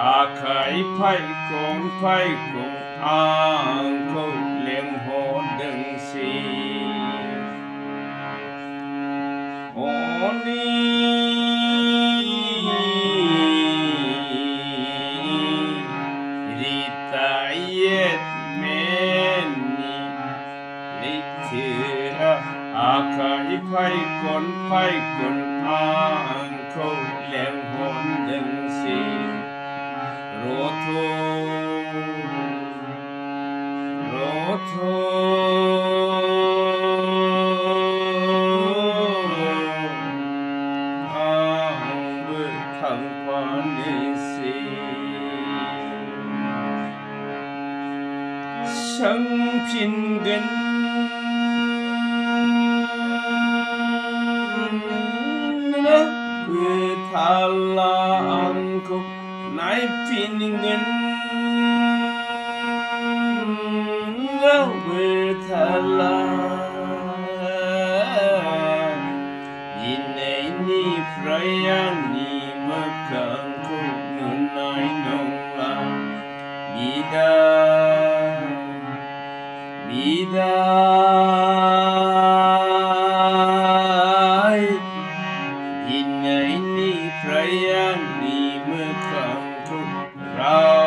Akai pai kong ang ko leng ho đừng si oni rita yet meni litira akai pai kon ang ko leng ho đừng si Roto ang thằng panisi sang phin gần bữa thà la ang ko nai phin gần Betala Yineni Frayani Makangku Nunai Nongla Bidai Yineni Frayani Makangku Ra